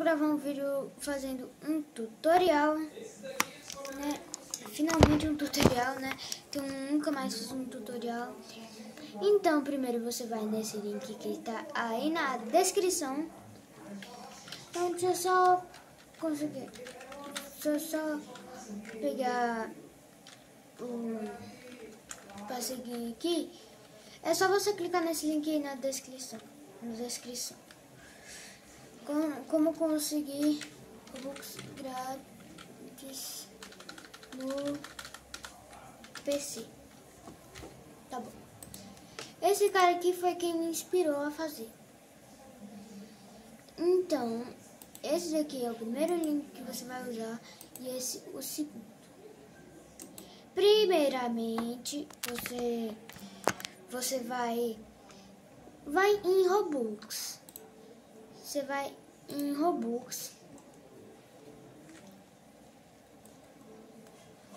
gravar um vídeo fazendo um tutorial, né? Finalmente um tutorial, né? Que eu nunca mais fiz um tutorial. Então, primeiro você vai nesse link que está aí na descrição. Então, deixa eu só conseguir. Deixa eu só pegar para seguir aqui. É só você clicar nesse link aí na descrição. Como conseguir Robux grátis no PC. Tá bom. Esse cara aqui foi quem me inspirou a fazer. Então, esse daqui é o primeiro link que você vai usar e esse o segundo. Primeiramente, você vai em Robux. Você vai em Robux.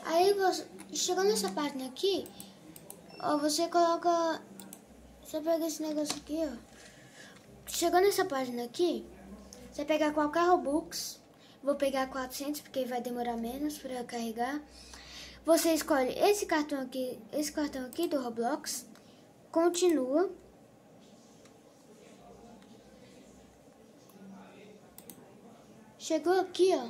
Aí você chegou nessa página aqui, ó, você coloca, você pega esse negócio aqui, ó. Chegou nessa página aqui, você pega qualquer Robux. Vou pegar 400 porque vai demorar menos para carregar. Você escolhe esse cartão aqui do Roblox. Continua. Chegou aqui, ó.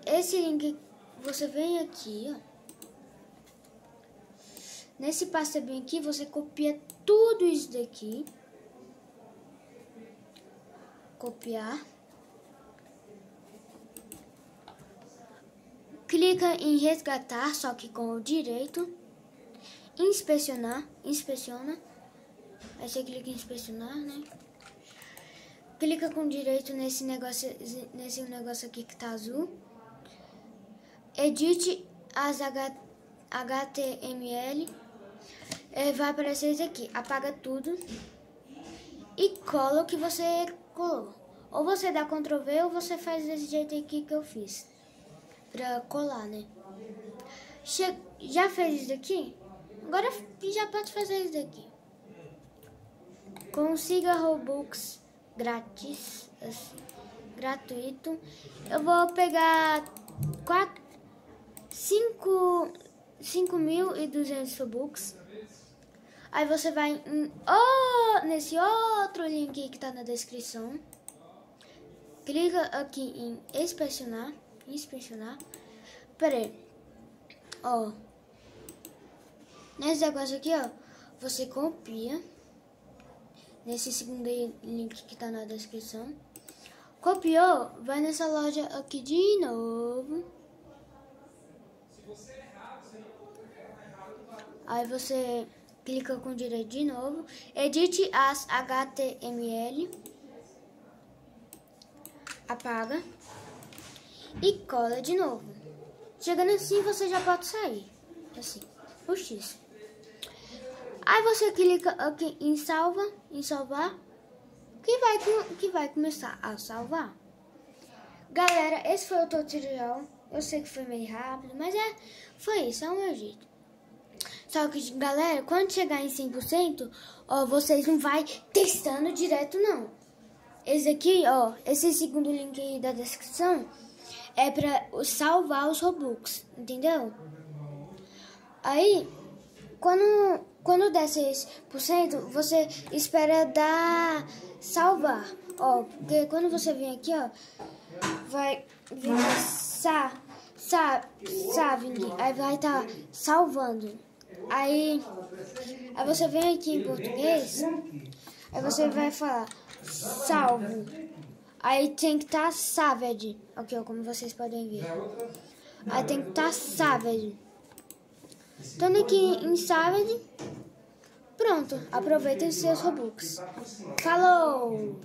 Esse link, você vem aqui, ó. Nesse passo bem aqui, você copia tudo isso daqui. Copiar. Clica em resgatar, só que com o direito. Inspeciona. Aí você clica em inspecionar, né? Clica com direito nesse negócio aqui que tá azul. Edite as HTML. Vai aparecer isso aqui. Apaga tudo. E cola o que você colou. Ou você dá Ctrl V ou você faz desse jeito aqui que eu fiz. Pra colar, né? Já fez isso daqui? Agora já pode fazer isso daqui. Consiga Robux grátis, assim, gratuito. Eu vou pegar 5.200 Robux. Aí você vai nesse outro link que tá na descrição. Clica aqui em inspecionar. Pera aí. Ó. Nesse negócio aqui, ó. Você copia. Nesse segundo link que tá na descrição. Copiou. Vai nessa loja aqui de novo. Aí você clica com direito de novo. Edite as HTML. Apaga. E cola de novo. Chegando assim, você já pode sair. Assim. O X. Aí você clica aqui em salvar. Que vai começar a salvar. Galera, esse foi o tutorial. Eu sei que foi meio rápido, mas foi isso, é o meu jeito. Só que, galera, quando chegar em 100%, ó, vocês não vai testando direto, não. Esse aqui, ó, esse segundo link aí da descrição é pra salvar os Robux, entendeu? Aí, quando der 6%, você espera dar salvar, ó, porque quando você vem aqui, ó, vai vir saving, aí vai estar salvando. Aí você vem aqui em português, aí você vai falar salvo. Aí tem que estar saved, aqui, ó, como vocês podem ver. Aí tem que estar saved. Estando aqui em saved, pronto, aproveita os seus Robux. Falou!